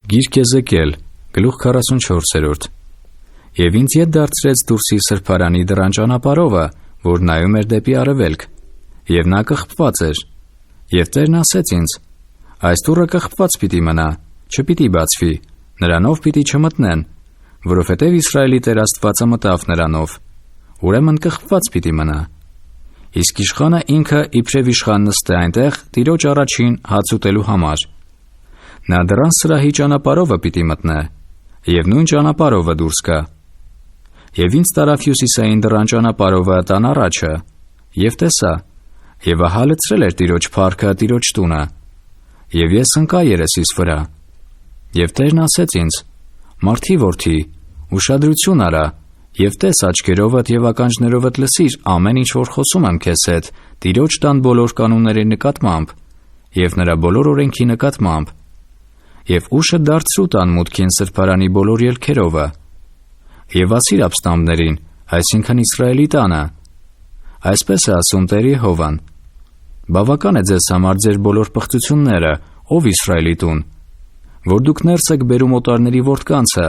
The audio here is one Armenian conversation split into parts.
Գիրք Եզեկիել, գլուխ 44. Եվ ինձ ետ դարձրեց դուրսի սրբարանի դռան ճանապարհովը, որ նայում էր դեպի արևելք, և նա կղբված էր, և Տերն ասեց ինձ. այս դուռը կղբված պիտի մնա, չպիտի բացվի, նրանով պիտի չմտնեն, որովհետև Իսրայելի Տեր Աստվածը մտավ նրանով, ուրեմն կղբված պիտի մնա։ Իսկ իշխանը ինքը իբրև իշխան նստե այնտեղ Տիրոջ առաջին հաց ուտելու համար։ Նա դռան սրահի ճանապարհովը պիտի մտնե, և նույն ճանապարհովը դուրս գա։ Եվ ինձ տարավ հյուսիսային դռան ճանապարհովը տան առաջը, և տեսա, և ահա լցրել էր Տիրոջ փառքը Տիրոջ տունը, և ես ընկա երեսիս վրա։ Եվ Տերն ասեց ինձ. «Մարդի որդի, ուշադրություն արա, և տես աչքերովդ և ականջներովդ լսիր ամեն ինչ, որ խոսում եմ քեզ հետ Տիրոջ տան բոլոր կանոնների նկատմամբ և նրա բոլոր օրենքի նկատմամբ, և ուշը դարձրու տան մուտքին սրբարանի բոլոր ելքերովը, և ասիր ապստամբներին, այսինքն Իսրայելի տանը. այսպես է ասում Տեր Եհովան. բավական է ձեզ համար ձեր բոլոր պղծությունները, ով Իսրայելի տուն, որ դուք ներս եք բերում օտարների որդկանցը,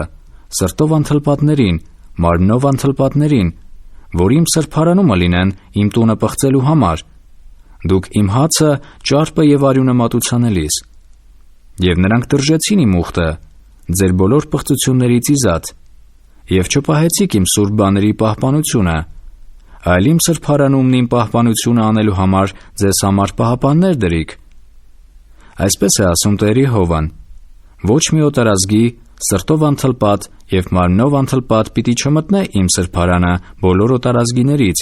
սրտով անթլպատներին, մարմնով անթլպատներին, որ իմ սրբարանումը լինեն իմ տունը պղծելու համար, դուք իմ հացը, ճարպը և արյունը մատուցանելիս։ Եվ նրանք տրժեցին իմ ուխտը, ձեր բոլոր պղծություններից իզատ, և չպահեցիք իմ սուրբ բաների պահպանությունը, այլ իմ սրբարանումն իմ պահպանությունը անելու համար ձեզ համար պահապաններ դրիք։ Այսպես է ասում Տեր Եհովան. ոչ մի օտարազգի, սրտով անթլպատ և մարմնով անթլպատ պիտի չմտնե իմ սրբարանը բոլոր օտարազգիներից,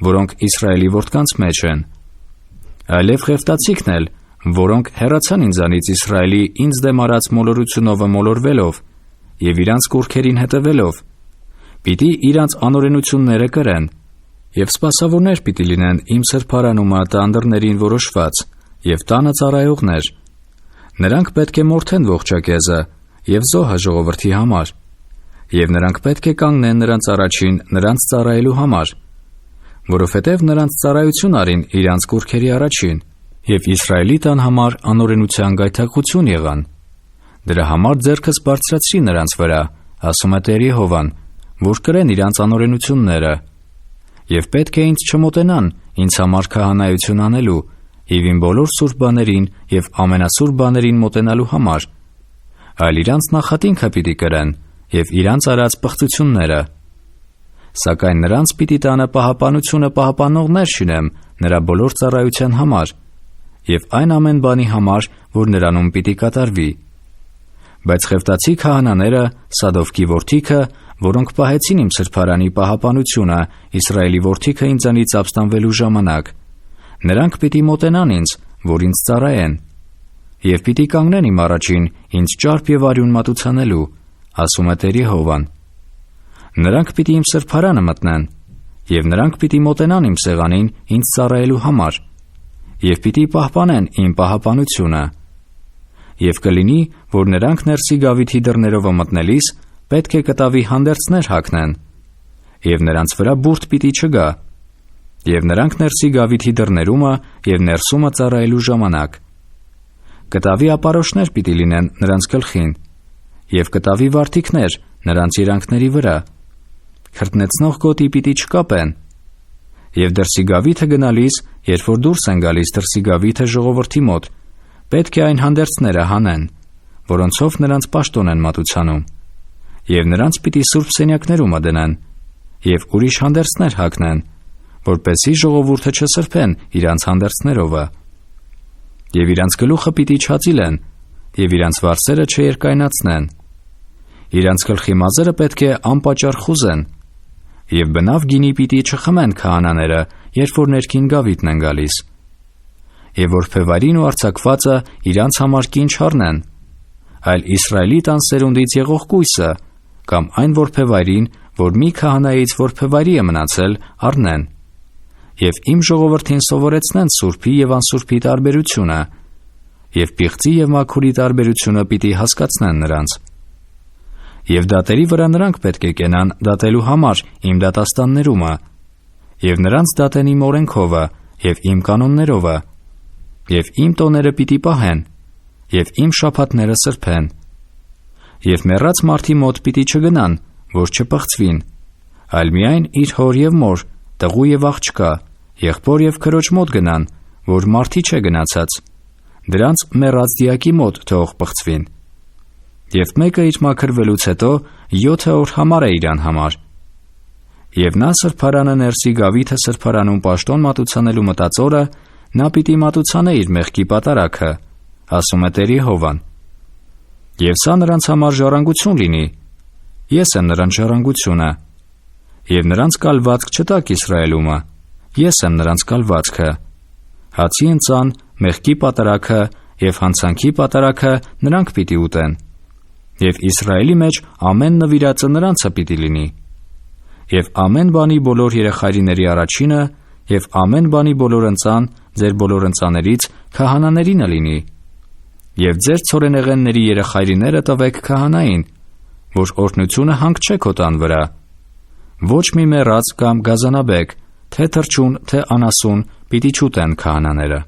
որոնք Իսրայելի որդկանց մեջ են, այլև ղևտացիքն էլ, որոնք հեռացան ինձանից Իսրայելի ինձ դեմ արած մոլորությունովը մոլորվելով և իրանց կուռքերին հետևելով, պիտի իրանց անօրենությունները կրեն, և սպասավորներ պիտի լինեն իմ սրբարանումը տան դռներին որոշված, և տանը ծառայողներ։ Նրանք պետք է մորթեն ողջակեզը և զոհը ժողովրդի համար, և նրանք պետք է կանգնեն նրանց առաջին նրանց ծառայելու համար, որովհետև նրանց ծառայություն արին իրանց կուռքերի առաջին, և Իսրայելի տան համար անօրենության գայթակղություն եղան։ Դրա համար ձեռքս բարձրացրի նրանց վրա, ասում է Տեր Եհովան, որ կրեն իրանց անօրենությունները, և պետք է ինձ չմոտենան ինձ համար քահանայություն անելու և իմ բոլոր սուրբ բաներին և ամենասուրբ բաներին մոտենալու համար, այլ իրանց նախատինքը պիտի կրեն և իրանց արած պղծությունները։ Սակայն նրանց պիտի տանը պահապանությունը պահապանողներ շինեմ նրա բոլոր ծառայության համար և այն ամեն բանի համար, որ նրանում պիտի կատարվի։ Բայց խևտացի քահանաները, Սադովկի որդիքը, որոնք պահեցին իմ սրբարանի պահապանությունը Իսրայելի որդիքը ինձանից ապստամբվելու ժամանակ, նրանք պիտի մոտենան ինձ, որ ինձ ծառայեն, և պիտի կանգնեն իմ առաջին ինձ ճարպ և արյուն մատուցանելու, ասում է Տեր Եհովան։ Նրանք պիտի իմ սրբարանը մտնեն, և նրանք պիտի մոտենան իմ սեղանին ինձ ծառայելու համար, և պիտի պահպանեն իմ պահապանությունը։ Եվ կլինի, որ նրանք ներսի գավիթի դռներովը մտնելիս պետք է կտավի հանդերձներ հագնեն, և նրանց վրա բուրդ պիտի չգա, և նրանք ներսի գավիթի դռներումը և ներսումը ծառայելու ժամանակ կտավի ապարոշներ պիտի լինեն նրանց գլխին, և կտավի վարդիկներ նրանց երանքների վրա, քրտնեցնող գոտի պիտի չկապեն, և դրսի գավիթը գնալիս, երբ որ դուրս են գալիս դրսի գավիթը ժողովրդի մոտ, պետք է այն հանդերձները հանեն, որոնցով նրանց պաշտոն են մատուցանում, և նրանց պիտի սուրբ սենյակներումը դնեն, և ուրիշ հանդերձներ հագնեն, որպեսզի ժողովուրդը չսրբեն իրանց հանդերձներովը։ Եվ իրանց գլուխը պիտի չածիլեն, և իրանց վարսերը չերկայնացնեն։ Իրանց գլխի մազերը պետք է անպատճառ խուզեն, և բնավ գինի պիտի չխմեն քահանաները, երբ որ ներքին գավիթն են գալիս։ Եվ որբևարին ու արձակվածը իրանց համար կին չառնեն, այլ Իսրայելի տան սերունդից եղող կույսը, կամ այն որբևարին, որ մի քահանայից որբևարի է մնացել, առնեն, և իմ ժողովրդին սովորեցնեն սուրբի և անսուրբի տարբերությունը, և պիղծի և մաքուրի տարբերությունը պիտի հասկացնեն նրանց։ Եվ դատերի վրա նրանք պետք է կենան դատելու համար իմ դատաստաններումը, և նրանց դատեն իմ օրենքովը և իմ կանոններովը, և իմ տոները պիտի պահեն, և իմ շաբաթները սրբեն, Եվ մեռած մարդի մոտ պիտի չգնան, որ չպղծվին, այլ միայն իր հոր և մոր, տղու և աղջկա, եղբոր և քրոջ մոտ գնան, որ մարդի չէ գնացած, դրանց մեռած դիակի մոտ թող պղծվին։ Եվ մեկը իր մաքրվելուց հետո 7 օր համար է իրան համար։ Եվ նա սրբարանը ներսի գավիթը սրբարանում պաշտոն մատուցանելու մտածորը, նա պիտի մատուցանե իր մեղքի պատարագը, ասում է Տեր Եհովան։ Եվ սա նրանց համար ժառանգություն լինի, ես եմ նրանց ժառանգությունը, և նրանց կալվածք չտաք Իսրայելումը, ես եմ նրանց կալվածքը, հացի ընծան, մեղքի պատարագը և հանցանքի պատարագը նրանք պիտի ուտեն, և Իսրայելի մեջ ամեն նվիրածը նրանցը պիտի լինի, և ամեն բանի բոլոր երեխայրիների առաջինը և ամեն բանի բոլոր ընծան ձեր բոլոր ընծաներից քահանաներինը լինի, և ձեր ցորենեղենների երեխայրիները տվեք քահանային, որ օրհնությունը հանգչե քո տան վրա, ոչ մի մեռած կամ գազանաբեկ, թե թռչուն, թե անասուն պիտի չուտեն քահանաները։